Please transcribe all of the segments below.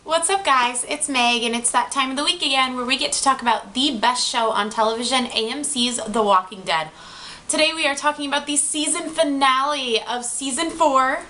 What's up, guys? It's Meg, and it's that time of the week again where we get to talk about the best show on television, AMC's The Walking Dead. Today we are talking about the season finale of season 4,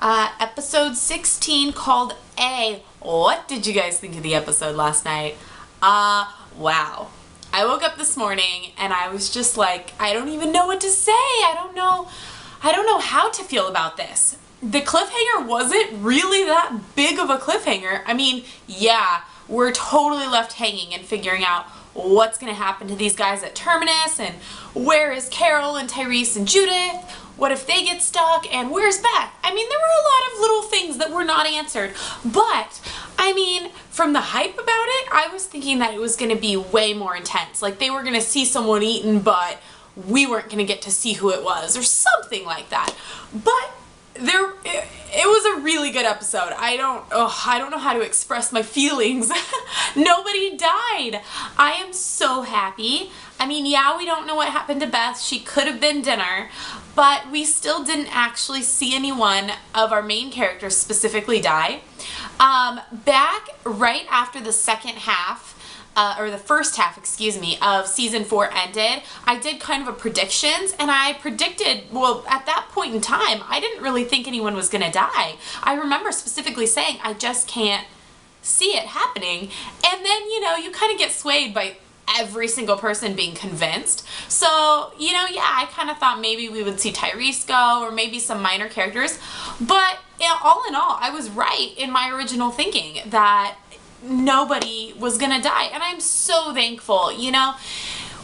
episode 16, called A. What did you guys think of the episode last night? Wow. I woke up this morning and I was just like, I don't even know what to say. I don't know how to feel about this. The cliffhanger wasn't really that big of a cliffhanger. I mean, yeah, we're totally left hanging and figuring out what's going to happen to these guys at Terminus, and where is Carol and Tyrese and Judith? What if they get stuck? And where's Beth? I mean, there were a lot of little things that were not answered. But, I mean, from the hype about it, I was thinking that it was going to be way more intense. Like, they were going to see someone eaten, but we weren't going to get to see who it was, or something like that. But it was a really good episode. I don't know how to express my feelings. Nobody died. I am so happy. I mean, yeah, we don't know what happened to Beth. She could have been dinner, but we still didn't actually see anyone of our main characters specifically die. Back right after the second half, or the first half, excuse me, of season 4 ended, I did kind of a predictions, and I predicted, well, at that point in time, I didn't really think anyone was gonna die. I remember specifically saying, I just can't see it happening. And then, you know, you kind of get swayed by every single person being convinced. So, you know, yeah, I kind of thought maybe we would see Tyrese go, or maybe some minor characters. But yeah, all in all, I was right in my original thinking that nobody was gonna die, and I'm so thankful. You know,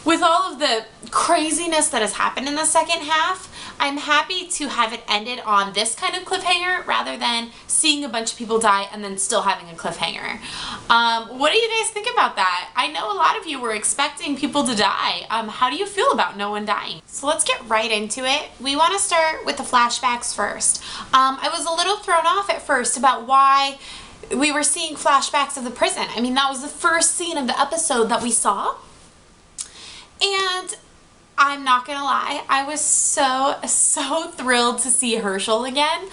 with all of the craziness that has happened in the second half, I'm happy to have it ended on this kind of cliffhanger rather than seeing a bunch of people die and then still having a cliffhanger. What do you guys think about that? I know a lot of you were expecting people to die. How do you feel about no one dying? So let's get right into it. We want to start with the flashbacks first. I was a little thrown off at first about why we were seeing flashbacks of the prison. I mean, that was the first scene of the episode that we saw. And I'm not gonna lie, I was so thrilled to see Herschel again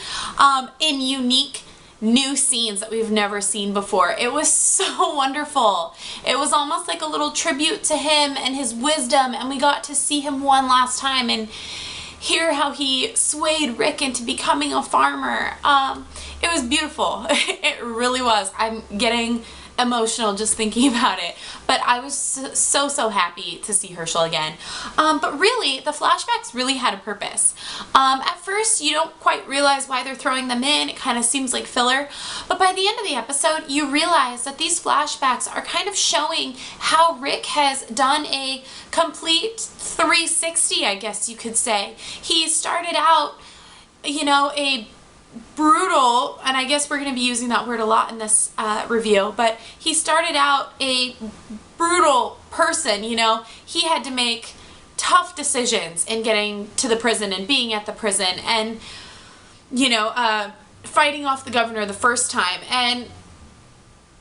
in unique new scenes that we've never seen before. It was so wonderful. It was almost like a little tribute to him and his wisdom, and we got to see him one last time and hear how he swayed Rick into becoming a farmer. It was beautiful. It really was. I'm getting emotional just thinking about it. But I was so happy to see Herschel again. But really, the flashbacks really had a purpose. At first, you don't quite realize why they're throwing them in. It kind of seems like filler. But by the end of the episode, you realize that these flashbacks are kind of showing how Rick has done a complete 360, I guess you could say. He started out, you know, a brutal, and I guess we're going to be using that word a lot in this review, but he started out a brutal person. You know, he had to make tough decisions in getting to the prison and being at the prison, and, you know, fighting off the governor the first time, and,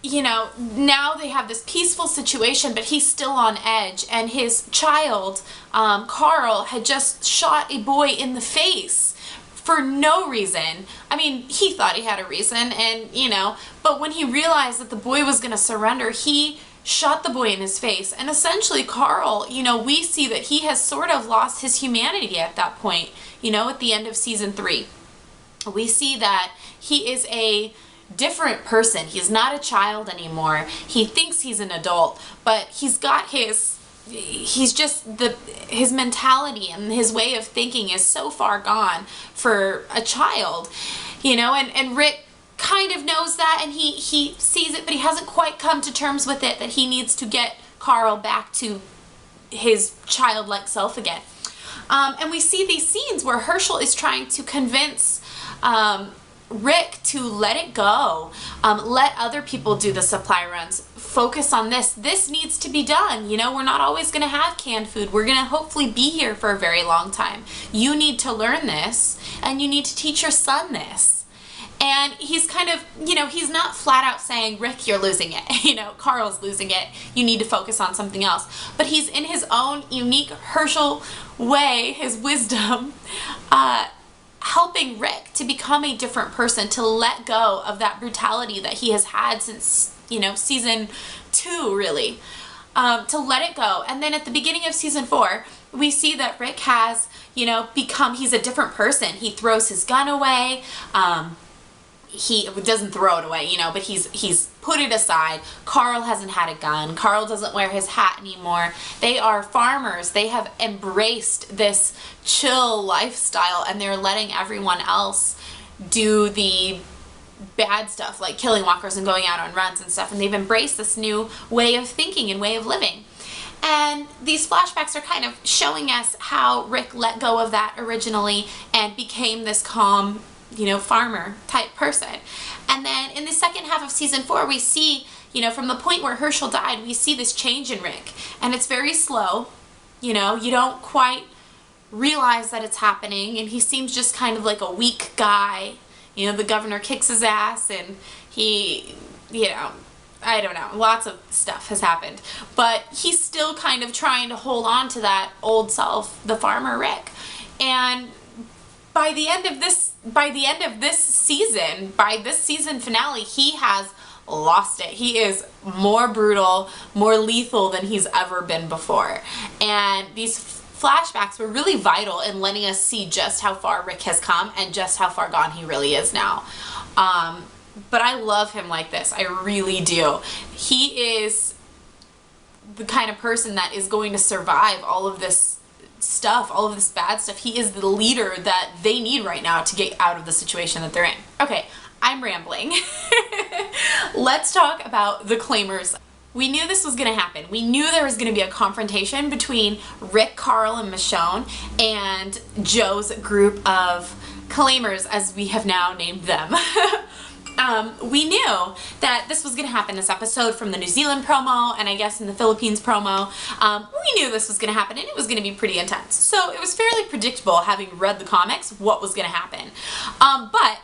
you know, now they have this peaceful situation, but he's still on edge, and his child, Carl, had just shot a boy in the face for no reason. I mean, he thought he had a reason, and, you know, but when he realized that the boy was going to surrender, he shot the boy in his face. And essentially, Carl, you know, we see that he has sort of lost his humanity at that point, you know, at the end of season 3. We see that he is a different person. He's not a child anymore. He thinks he's an adult, but he's got his mentality and his way of thinking is so far gone for a child, you know, and Rick kind of knows that, and he sees it, but he hasn't quite come to terms with it, that he needs to get Carl back to his childlike self again. And we see these scenes where Herschel is trying to convince Rick to let it go, let other people do the supply runs, focus on this. This needs to be done. You know, we're not always going to have canned food. We're going to hopefully be here for a very long time. You need to learn this, and you need to teach your son this. And he's kind of, you know, he's not flat out saying, Rick, you're losing it. You know, Carl's losing it. You need to focus on something else. But he's in his own unique Herschel way, his wisdom, helping Rick to become a different person, to let go of that brutality that he has had since, you know, season 2, really. To let it go. And then at the beginning of season 4, we see that Rick has, you know, he's a different person. He throws his gun away. He doesn't throw it away, you know, but he's put it aside. Carl hasn't had a gun. Carl doesn't wear his hat anymore. They are farmers. They have embraced this chill lifestyle, and they're letting everyone else do the bad stuff, like killing walkers and going out on runs and stuff, and they've embraced this new way of thinking and way of living. And these flashbacks are kind of showing us how Rick let go of that originally and became this calm, you know, farmer type person. And then in the second half of season 4, we see, you know, from the point where Herschel died, we see this change in Rick. And it's very slow, you know, you don't quite realize that it's happening, and he seems just kind of like a weak guy. You know, the governor kicks his ass, and he, you know, I don't know, lots of stuff has happened. But he's still kind of trying to hold on to that old self, the farmer Rick. And by the end of this season finale, he has lost it. He is more brutal, more lethal than he's ever been before. And these flashbacks were really vital in letting us see just how far Rick has come and just how far gone he really is now. But I love him like this. I really do. He is the kind of person that is going to survive all of this stuff, all of this bad stuff. He is the leader that they need right now to get out of the situation that they're in. Okay, I'm rambling. Let's talk about the claimers. We knew this was going to happen. We knew there was going to be a confrontation between Rick, Carl, and Michonne and Joe's group of claimers, as we have now named them. We knew that this was going to happen this episode from the New Zealand promo, and I guess in the Philippines promo. We knew this was going to happen, and it was going to be pretty intense. So it was fairly predictable, having read the comics, what was going to happen. But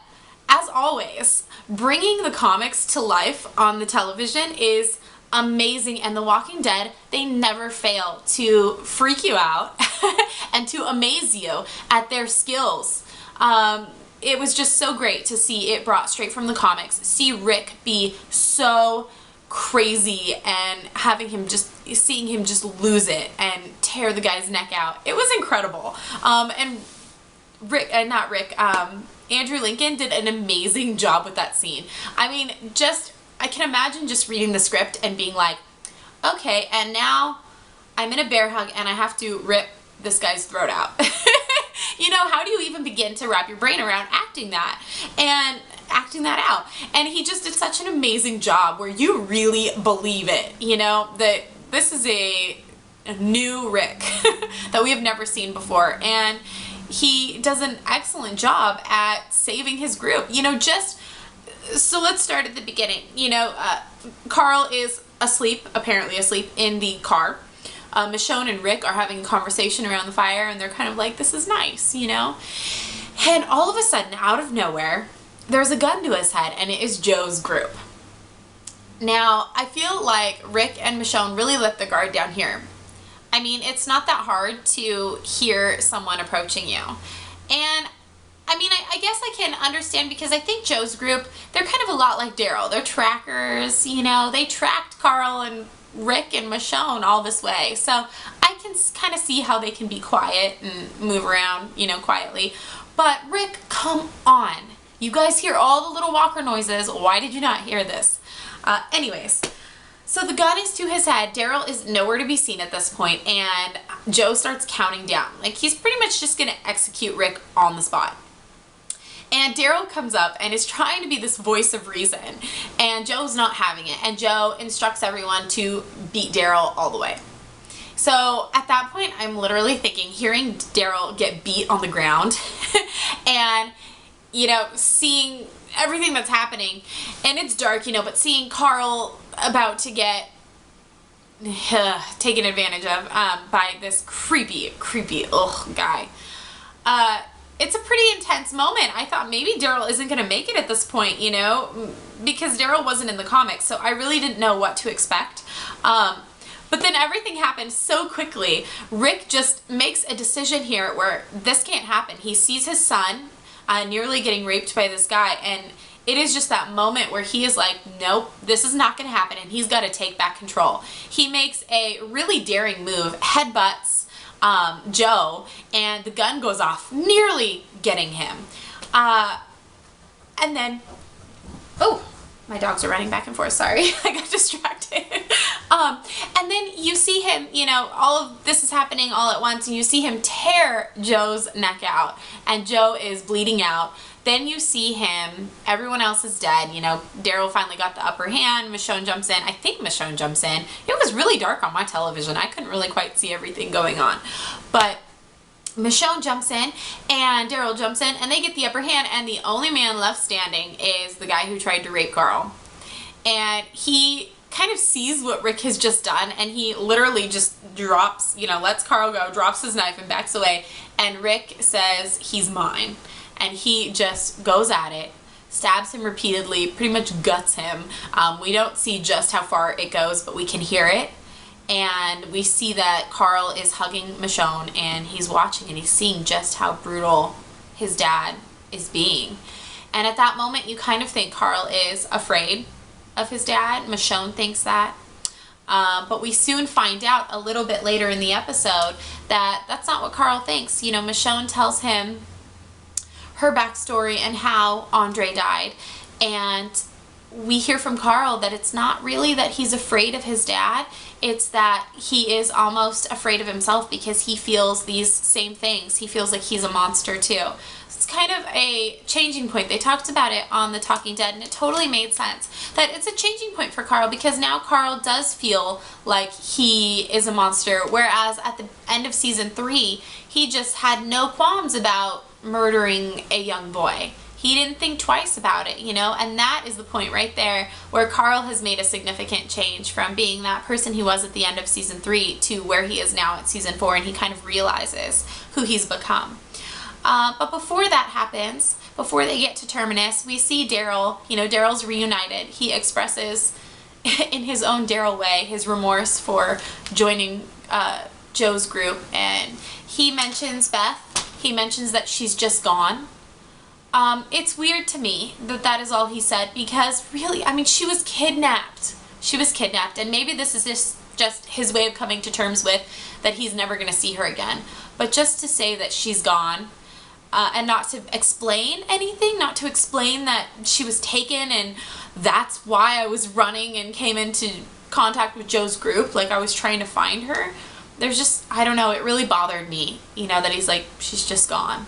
as always, bringing the comics to life on the television is amazing, and The Walking Dead, they never fail to freak you out and to amaze you at their skills. It was just so great to see it brought straight from the comics, see Rick be so crazy and seeing him just lose it and tear the guy's neck out. It was incredible. And Andrew Lincoln did an amazing job with that scene. I mean, I can imagine just reading the script and being like, okay, and now I'm in a bear hug and I have to rip this guy's throat out. You know, how do you even begin to wrap your brain around acting that out? And he just did such an amazing job where you really believe it, you know, that this is a new Rick that we have never seen before. And he does an excellent job at saving his group. You know, so let's start at the beginning. You know, Carl is apparently asleep in the car. Michonne and Rick are having a conversation around the fire, and they're kind of like, this is nice, you know? And all of a sudden, out of nowhere, there's a gun to his head, and it is Joe's group. Now, I feel like Rick and Michonne really let the guard down here. I mean, it's not that hard to hear someone approaching you. And I mean, I guess I can understand, because I think Joe's group, they're kind of a lot like Daryl. They're trackers, you know, they tracked Carl and Rick and Michonne all this way. So I can kind of see how they can be quiet and move around, you know, quietly. But Rick, come on. You guys hear all the little walker noises. Why did you not hear this? Anyways, so the gun is to his head. Daryl is nowhere to be seen at this point, and Joe starts counting down. Like, he's pretty much just going to execute Rick on the spot. And Daryl comes up and is trying to be this voice of reason, and Joe's not having it, and Joe instructs everyone to beat Daryl all the way. So at that point, I'm literally thinking, hearing Daryl get beat on the ground and, you know, seeing everything that's happening, and it's dark, you know, but seeing Carl about to get taken advantage of by this creepy guy. It's a pretty intense moment. I thought maybe Daryl isn't going to make it at this point, you know, because Daryl wasn't in the comics, so I really didn't know what to expect. But then everything happened so quickly. Rick just makes a decision here where this can't happen. He sees his son nearly getting raped by this guy, and it is just that moment where he is like, nope, this is not going to happen, and he's got to take back control. He makes a really daring move, headbutts Joe, and the gun goes off, nearly getting him. And then, oh, my dogs are running back and forth, sorry, I got distracted. And then you see him, you know, all of this is happening all at once, and you see him tear Joe's neck out, and Joe is bleeding out. Then you see him, everyone else is dead, you know, Daryl finally got the upper hand, Michonne jumps in, I think Michonne jumps in. It was really dark on my television, I couldn't really quite see everything going on. But Michonne jumps in, and Daryl jumps in, and they get the upper hand, and the only man left standing is the guy who tried to rape Carl. And he kind of sees what Rick has just done, and he literally just drops, you know, lets Carl go, drops his knife and backs away, and Rick says, he's mine. And he just goes at it, stabs him repeatedly, pretty much guts him. We don't see just how far it goes, but we can hear it. And we see that Carl is hugging Michonne, and he's watching, and he's seeing just how brutal his dad is being. And at that moment, you kind of think Carl is afraid of his dad. Michonne thinks that. But we soon find out a little bit later in the episode that that's not what Carl thinks. You know, Michonne tells him her backstory and how Andre died, and we hear from Carl that it's not really that he's afraid of his dad, it's that he is almost afraid of himself because he feels these same things. He feels like he's a monster too. It's kind of a changing point. They talked about it on The Talking Dead, and it totally made sense that it's a changing point for Carl, because now Carl does feel like he is a monster, whereas at the end of season 3 he just had no qualms about murdering a young boy. He didn't think twice about it, you know, and that is the point right there where Carl has made a significant change from being that person he was at the end of season 3 to where he is now at season 4, and he kind of realizes who he's become. But before that happens, before they get to Terminus, we see Daryl. You know, Daryl's reunited. He expresses in his own Daryl way his remorse for joining Joe's group, and he mentions Beth. He mentions that she's just gone. It's weird to me that that is all he said, because really, I mean, she was kidnapped. She was kidnapped, and maybe this is just his way of coming to terms with that he's never going to see her again. But just to say that she's gone, and not to explain anything, not to explain that she was taken and that's why I was running and came into contact with Joe's group, like I was trying to find her. There's just, I don't know, it really bothered me, you know, that he's like, she's just gone.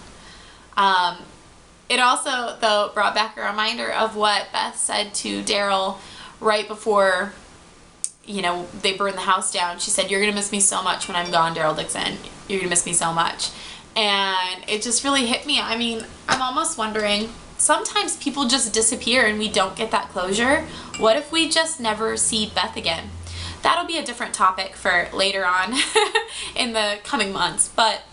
It also, though, brought back a reminder of what Beth said to Daryl right before, you know, they burned the house down. She said, you're going to miss me so much when I'm gone, Daryl Dixon. You're going to miss me so much. And it just really hit me. I mean, I'm almost wondering, sometimes people just disappear and we don't get that closure. What if we just never see Beth again? That'll be a different topic for later on in the coming months, but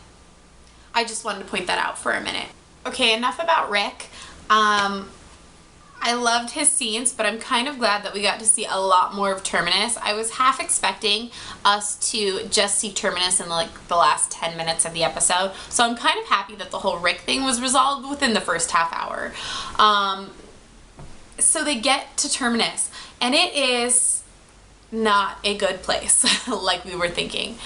I just wanted to point that out for a minute. Okay, enough about Rick. I loved his scenes, but I'm kind of glad that we got to see a lot more of Terminus. I was half expecting us to just see Terminus in like the last 10 minutes of the episode, so I'm kind of happy that the whole Rick thing was resolved within the first half hour. So they get to Terminus, and it is not a good place like we were thinking.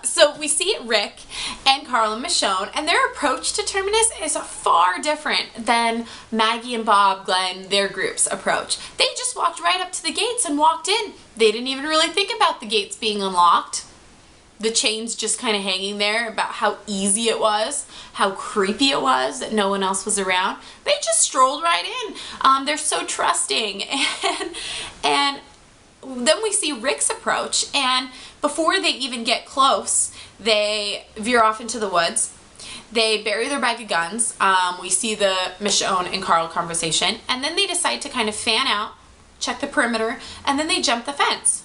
So we see Rick and Carl and Michonne, and their approach to Terminus is far different than Maggie and Bob, Glenn, their group's approach. They just walked right up to the gates and walked in. They didn't even really think about the gates being unlocked. The chains just kind of hanging there, about how easy it was, how creepy it was that no one else was around. They just strolled right in. They're so trusting. And then we see Rick's approach, and before they even get close, they veer off into the woods. They bury their bag of guns. We see the Michonne and Carl conversation, and then they decide to kind of fan out, check the perimeter, and then they jump the fence.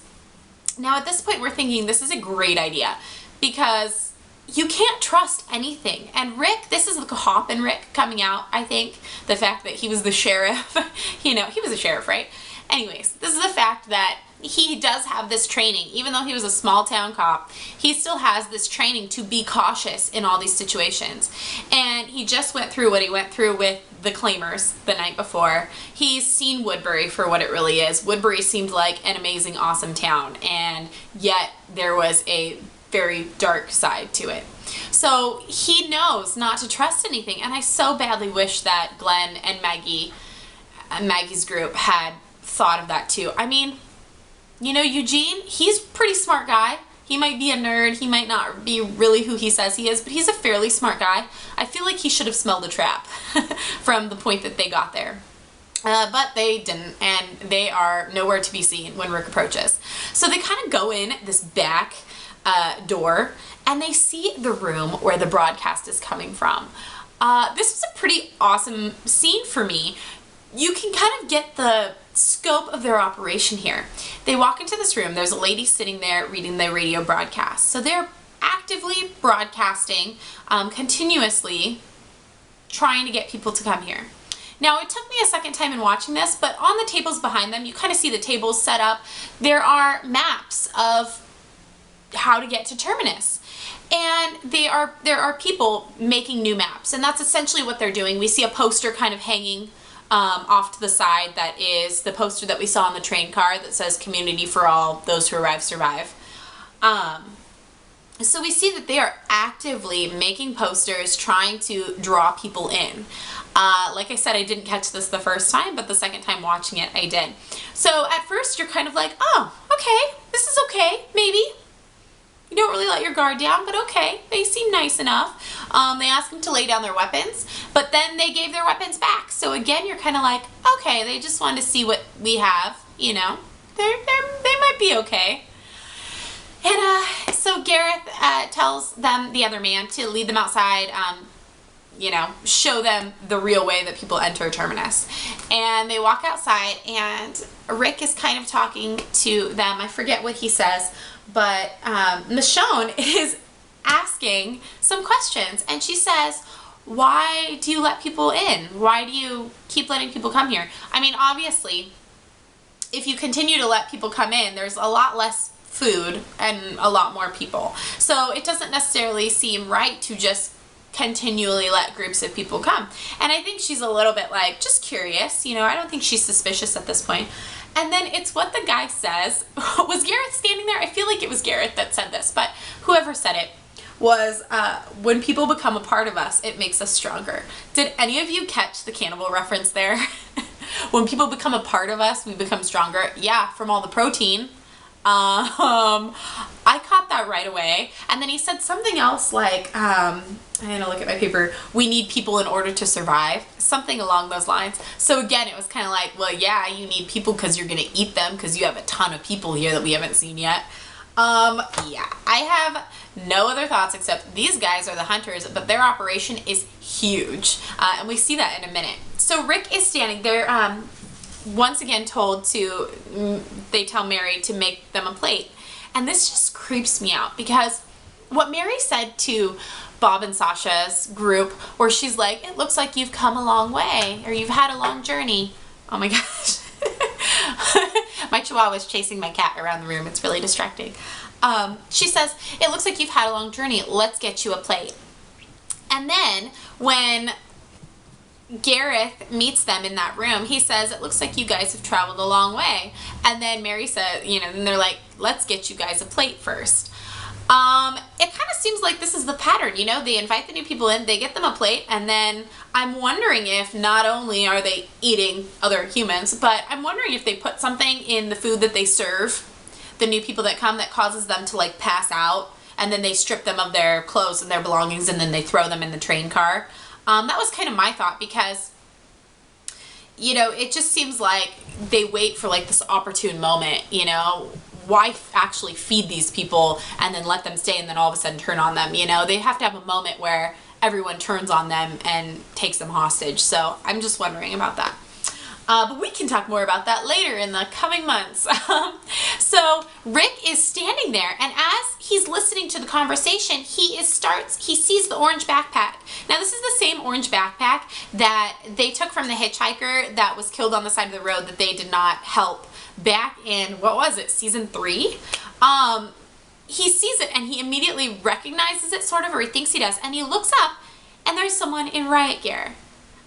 Now at this point we're thinking this is a great idea, because you can't trust anything. And Rick, this is the cop in Rick coming out, I think. The fact that he was the sheriff, you know, he was a sheriff, right? Anyways, this is the fact that he does have this training. Even though he was a small town cop, he still has this training to be cautious in all these situations. And he just went through what he went through with the claimers the night before. He's seen Woodbury for what it really is. Woodbury seemed like an amazing, awesome town, and yet there was a very dark side to it. So he knows not to trust anything, and I so badly wish that Glenn and Maggie's group had thought of that too. I mean, you know, Eugene, he's a pretty smart guy. He might be a nerd, he might not be really who he says he is, but he's a fairly smart guy. I feel like he should have smelled a trap from the point that they got there. But they didn't, and they are nowhere to be seen when Rick approaches. So they kind of go in this back door, and they see the room where the broadcast is coming from. This was a pretty awesome scene for me. You can kind of get the scope of their operation here. They walk into this room, there's a lady sitting there reading the radio broadcast. So they're actively broadcasting, continuously trying to get people to come here. Now, it took me a second time in watching this, but on the tables behind them, you kind of see the tables set up. There are maps of how to get to Terminus. And there are people making new maps, and that's essentially what they're doing. We see a poster kind of hanging off to the side that is the poster that we saw on the train car that says "Community for all, those who arrive survive." So we see that they are actively making posters trying to draw people in. Like I said, I didn't catch this the first time, but the second time watching it, I did. So at first you're kind of like, oh, okay, this is okay, maybe. You don't really let your guard down, but okay, they seem nice enough. They asked them to lay down their weapons, but then they gave their weapons back. So again, you're kind of like, okay, they just wanted to see what we have, you know. They might be okay. And so Gareth tells them, the other man, to lead them outside, you know, show them the real way that people enter Terminus. And they walk outside, and Rick is kind of talking to them. I forget what he says, but Michonne is asking some questions, and she says, why do you let people in? Why do you keep letting people come here? I mean, obviously, if you continue to let people come in, there's a lot less food and a lot more people. So it doesn't necessarily seem right to just continually let groups of people come. And I think she's a little bit like, just curious, you know, I don't think she's suspicious at this point. And then it's what the guy says. Was Gareth standing there? I feel like it was Gareth that said this, but whoever said it was, when people become a part of us, it makes us stronger. Did any of you catch the cannibal reference there? When people become a part of us, we become stronger. Yeah, from all the protein. I caught that right away. And then he said something else like, I had to look at my paper, we need people in order to survive. Something along those lines. So again, it was kind of like, well, yeah, you need people because you're going to eat them because you have a ton of people here that we haven't seen yet. Yeah, I have no other thoughts except these guys are the hunters, but their operation is huge. And we see that in a minute. So Rick is standing there, once again told to, they tell Mary to make them a plate. And this just creeps me out because what Mary said to Bob and Sasha's group, where she's like, it looks like you've come a long way, or you've had a long journey. Oh my gosh. My chihuahua is chasing my cat around the room. It's really distracting. She says, it looks like you've had a long journey. Let's get you a plate. And then when Gareth meets them in that room, he says, it looks like you guys have traveled a long way. And then Mary said, you know, and they're like, let's get you guys a plate first. It kind of seems like this is the pattern, you know, they invite the new people in, they get them a plate, and then I'm wondering if not only are they eating other humans, but I'm wondering if they put something in the food that they serve the new people that come that causes them to like pass out, and then they strip them of their clothes and their belongings, and then they throw them in the train car. That was kind of my thought because, you know, it just seems like they wait for like this opportune moment, you know. Why actually feed these people and then let them stay and then all of a sudden turn on them, you know? They have to have a moment where everyone turns on them and takes them hostage. So I'm just wondering about that. But we can talk more about that later in the coming months. So Rick is standing there, and as he's listening to the conversation, he sees the orange backpack. Now this is the same orange backpack that they took from the hitchhiker that was killed on the side of the road that they did not help back in, what was it, season 3. He sees it and he immediately recognizes it, sort of, or he thinks he does, and he looks up and there's someone in riot gear.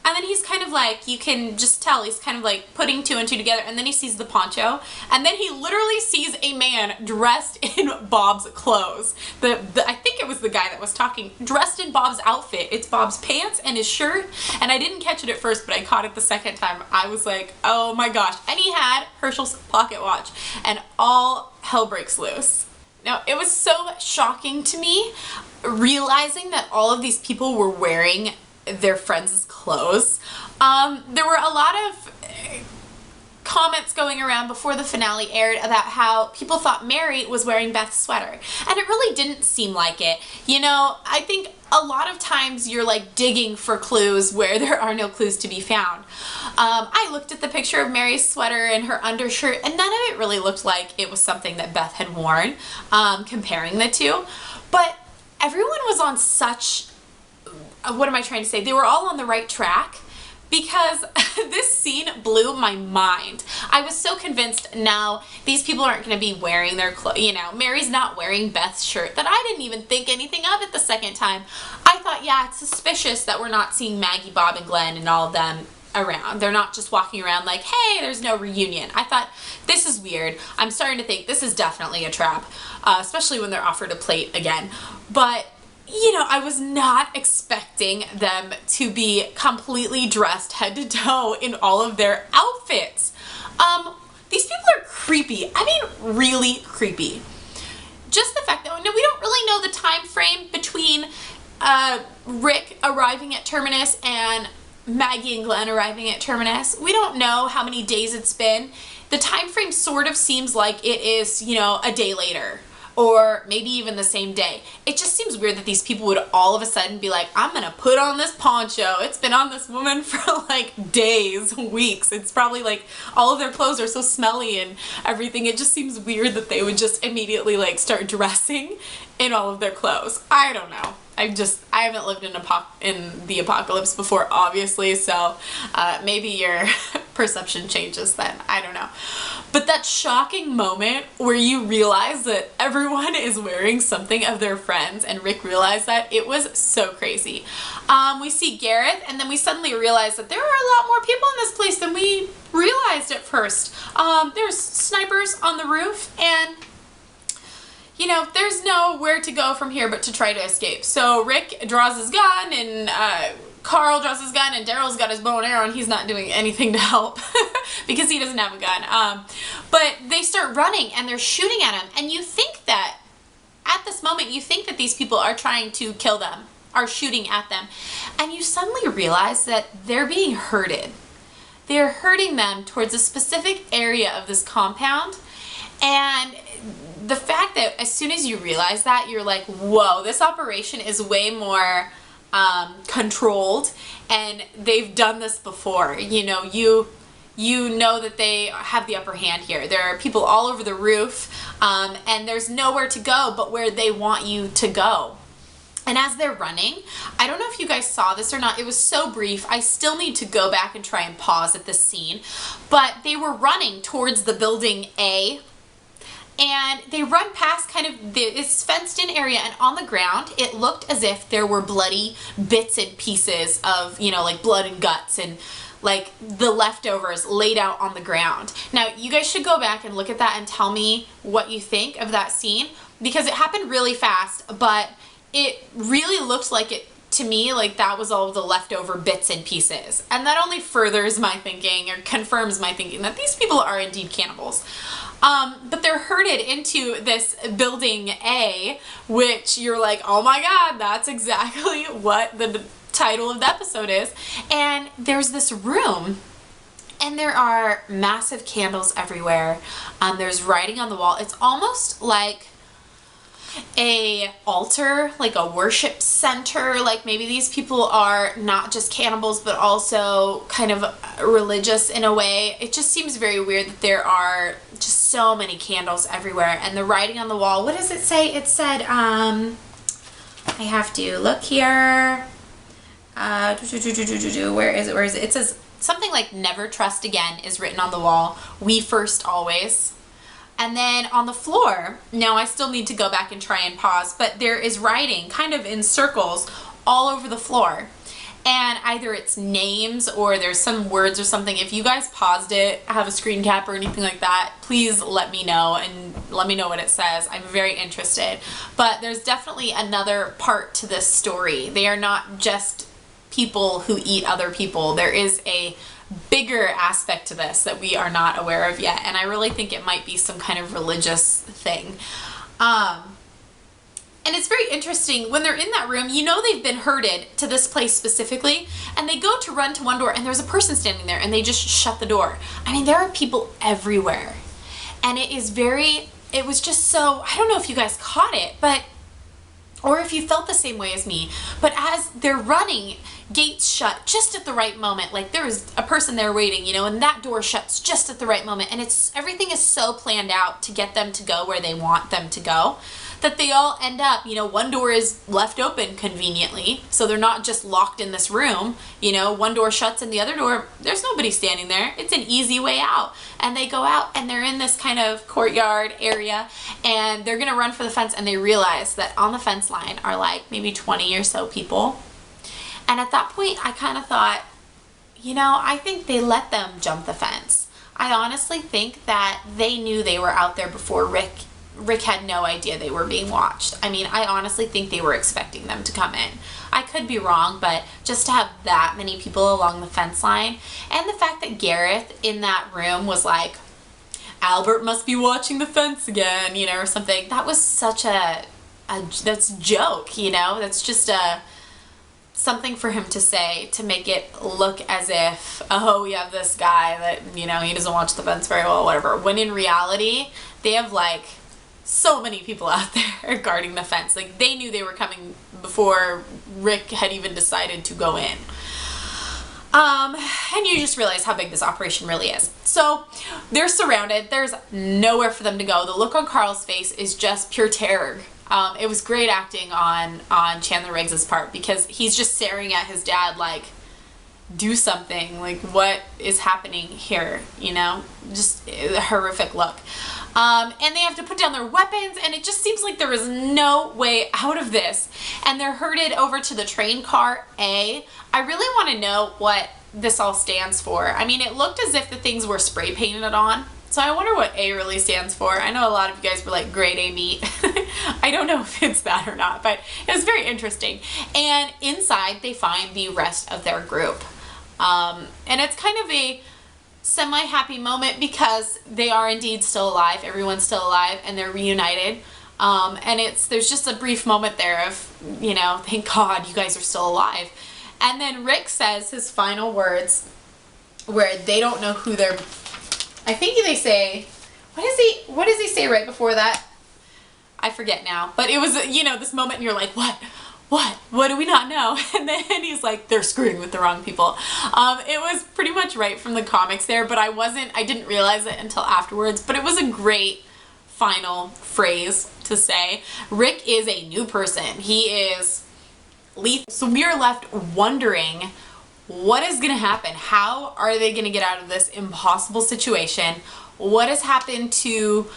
And then he's kind of like, you can just tell he's kind of like putting 2 and 2 together, and then he sees the poncho, and then he literally sees a man dressed in Bob's clothes. I think it was the guy that was talking, dressed in Bob's outfit. It's Bob's pants and his shirt, and I didn't catch it at first, but I caught it the second time. I was like, oh my gosh. And he had Herschel's pocket watch, and all hell breaks loose. Now, it was so shocking to me realizing that all of these people were wearing their friends' clothes. There were a lot of comments going around before the finale aired about how people thought Mary was wearing Beth's sweater, and it really didn't seem like it. You know, I think a lot of times you're like digging for clues where there are no clues to be found. I looked at the picture of Mary's sweater and her undershirt, and none of it really looked like it was something that Beth had worn, comparing the two. But everyone was on such, what am I trying to say? They were all on the right track, because this scene blew my mind. I was so convinced now these people aren't going to be wearing their clothes. You know, Mary's not wearing Beth's shirt, that I didn't even think anything of it the second time. I thought, yeah, it's suspicious that we're not seeing Maggie, Bob, and Glenn and all of them around. They're not just walking around like, hey, there's no reunion. I thought, this is weird. I'm starting to think this is definitely a trap, especially when they're offered a plate again. But you know, I was not expecting them to be completely dressed head to toe in all of their outfits. These people are creepy. I mean, really creepy. Just the fact that, no, we don't really know the time frame between Rick arriving at Terminus and Maggie and Glenn arriving at Terminus. We don't know how many days it's been. The time frame sort of seems like it is, you know, a day later, or maybe even the same day. It just seems weird that these people would all of a sudden be like, I'm gonna put on this poncho. It's been on this woman for like days, weeks. It's probably like all of their clothes are so smelly and everything. It just seems weird that they would just immediately like start dressing in all of their clothes. I don't know. I haven't lived in the apocalypse before, obviously, so maybe your perception changes then. I don't know. But that shocking moment where you realize that everyone is wearing something of their friends, and Rick realized that, it was so crazy. We see Gareth, and then we suddenly realize that there are a lot more people in this place than we realized at first. There's snipers on the roof, and you know, there's nowhere to go from here but to try to escape. So Rick draws his gun, and Carl draws his gun, and Daryl's got his bow and arrow, and he's not doing anything to help because he doesn't have a gun. But they start running, and they're shooting at him, and you think that, at this moment, you think that these people are trying to kill them, are shooting at them, and you suddenly realize that they're being herded. They're herding them towards a specific area of this compound, and the fact that as soon as you realize that, you're like, whoa, this operation is way more controlled, and they've done this before. You know, you know that they have the upper hand here. There are people all over the roof, and there's nowhere to go but where they want you to go. And as they're running, I don't know if you guys saw this or not, it was so brief, I still need to go back and try and pause at this scene, but they were running towards the building A, and they run past kind of this fenced-in area, and on the ground it looked as if there were bloody bits and pieces of, you know, like blood and guts and like the leftovers laid out on the ground. Now you guys should go back and look at that and tell me what you think of that scene, because it happened really fast, but it really looked like it to me, like that was all the leftover bits and pieces. And that only furthers my thinking, or confirms my thinking, that these people are indeed cannibals. But they're herded into this building A, which you're like, oh my god, that's exactly what the title of the episode is. And there's this room, and there are massive candles everywhere. There's writing on the wall. It's almost like a altar, like a worship center, like maybe these people are not just cannibals but also kind of religious in a way. It just seems very weird that there are just so many candles everywhere, and the writing on the wall, what does it say? It said, I have to look here, where is it? It says something like "Never trust again" is written on the wall. "We first always." And then on the floor, now I still need to go back and try and pause, but there is writing kind of in circles all over the floor. And either it's names or there's some words or something. If you guys paused it, have a screen cap or anything like that, please let me know and let me know what it says. I'm very interested. But there's definitely another part to this story. They are not just people who eat other people. There is a bigger aspect to this that we are not aware of yet. And I really think it might be some kind of religious thing. And it's very interesting, when they're in that room, you know they've been herded to this place specifically, and they go to run to one door, and there's a person standing there, and they just shut the door. I mean, there are people everywhere. And it was just so, I don't know if you guys caught it, but, or if you felt the same way as me, but as they're running, gates shut just at the right moment. Like, there is a person there waiting, you know, and that door shuts just at the right moment, and everything is so planned out to get them to go where they want them to go, that they all end up, you know, one door is left open conveniently, so they're not just locked in this room, you know, one door shuts and the other door, there's nobody standing there. It's an easy way out. And they go out and they're in this kind of courtyard area, and they're gonna run for the fence, and they realize that on the fence line are like maybe 20 or so people. And at that point, I kind of thought, you know, I think they let them jump the fence. I honestly think that they knew they were out there before Rick had no idea they were being watched. I mean, I honestly think they were expecting them to come in. I could be wrong, but just to have that many people along the fence line, and the fact that Gareth in that room was like, "Albert must be watching the fence again," you know, or something. That was such that's a joke, you know? That's just something for him to say to make it look as if, oh, we have this guy that, you know, he doesn't watch the fence very well, whatever. When in reality, they have like so many people out there guarding the fence. Like, they knew they were coming before Rick had even decided to go in. And you just realize how big this operation really is. So they're surrounded. There's nowhere for them to go. The look on Carl's face is just pure terror. It was great acting on Chandler Riggs's part, because he's just staring at his dad like, do something, like, what is happening here, you know? Just a horrific look. And they have to put down their weapons, and it just seems like there is no way out of this. And they're herded over to the train car A. I really want to know what this all stands for. I mean, it looked as if the things were spray painted on. So I wonder what A really stands for. I know a lot of you guys were like, grade A meat. I don't know if it's that or not, but it was very interesting. And inside they find the rest of their group. And it's kind of a semi-happy moment, because they are indeed still alive. Everyone's still alive, and they're reunited. And there's just a brief moment there of, you know, thank God you guys are still alive. And then Rick says his final words, where they don't know who they're, I think they say, what does he say right before that? I forget now, but it was, you know, this moment and you're like, what do we not know? And then he's like, they're screwing with the wrong people. It was pretty much right from the comics there, but I didn't realize it until afterwards, but it was a great final phrase to say. Rick is a new person. He is lethal. So we are left wondering, what is gonna happen? How are they gonna get out of this impossible situation? What has happened to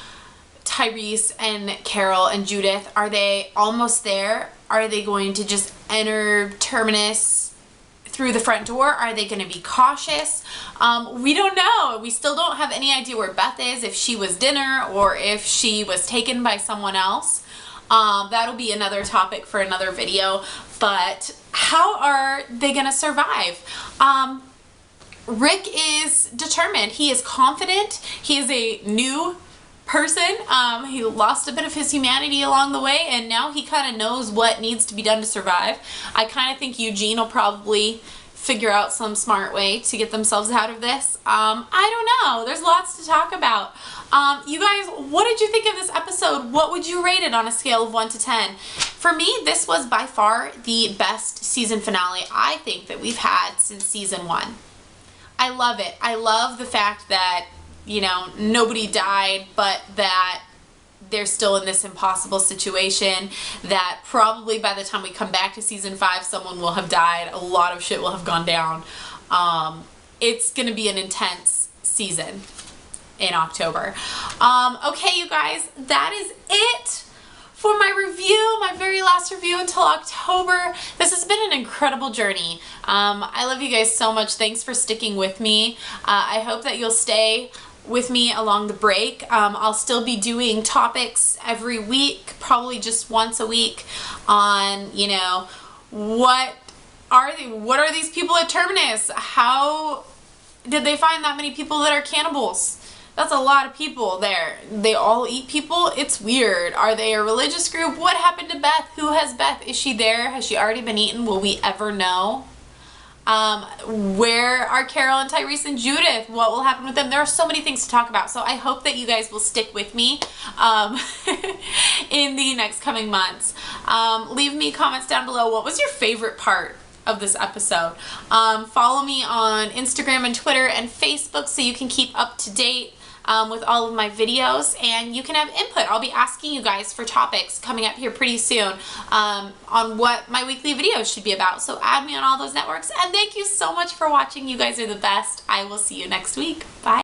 Tyrese and Carol and Judith? Are they almost there? Are they going to just enter Terminus through the front door? Are they going to be cautious? We don't know. We still don't have any idea where Beth is, if she was dinner or if she was taken by someone else. That'll be another topic for another video. But how are they going to survive? Rick is determined. He is confident. He is a new person. He lost a bit of his humanity along the way, and now he kind of knows what needs to be done to survive. I kind of think Eugene will probably figure out some smart way to get themselves out of this. I don't know. There's lots to talk about. You guys, what did you think of this episode? What would you rate it on a scale of 1 to 10? For me, this was by far the best season finale I think that we've had since season 1. I love it. I love the fact that, you know, nobody died, but that they're still in this impossible situation, that probably by the time we come back to season 5, someone will have died. A lot of shit will have gone down. it's gonna be an intense season in October. Okay, you guys, that is it for my review, my very last review until October. This has been an incredible journey. I love you guys so much. Thanks for sticking with me. I hope that you'll stay with me along the break. I'll still be doing topics every week, probably just once a week, on, you know, what are these people at Terminus? How did they find that many people that are cannibals? That's a lot of people there. They all eat people? It's weird. Are they a religious group? What happened to Beth? Who has Beth? Is she there? Has she already been eaten? Will we ever know? Where are Carol and Tyrese and Judith? What will happen with them? There are so many things to talk about, so I hope that you guys will stick with me in the next coming months. Leave me comments down below. What was your favorite part of this episode? Follow me on Instagram and Twitter and Facebook so you can keep up to date with all of my videos, and you can have input. I'll be asking you guys for topics coming up here pretty soon on what my weekly videos should be about. So add me on all those networks, and thank you so much for watching. You guys are the best. I will see you next week. Bye.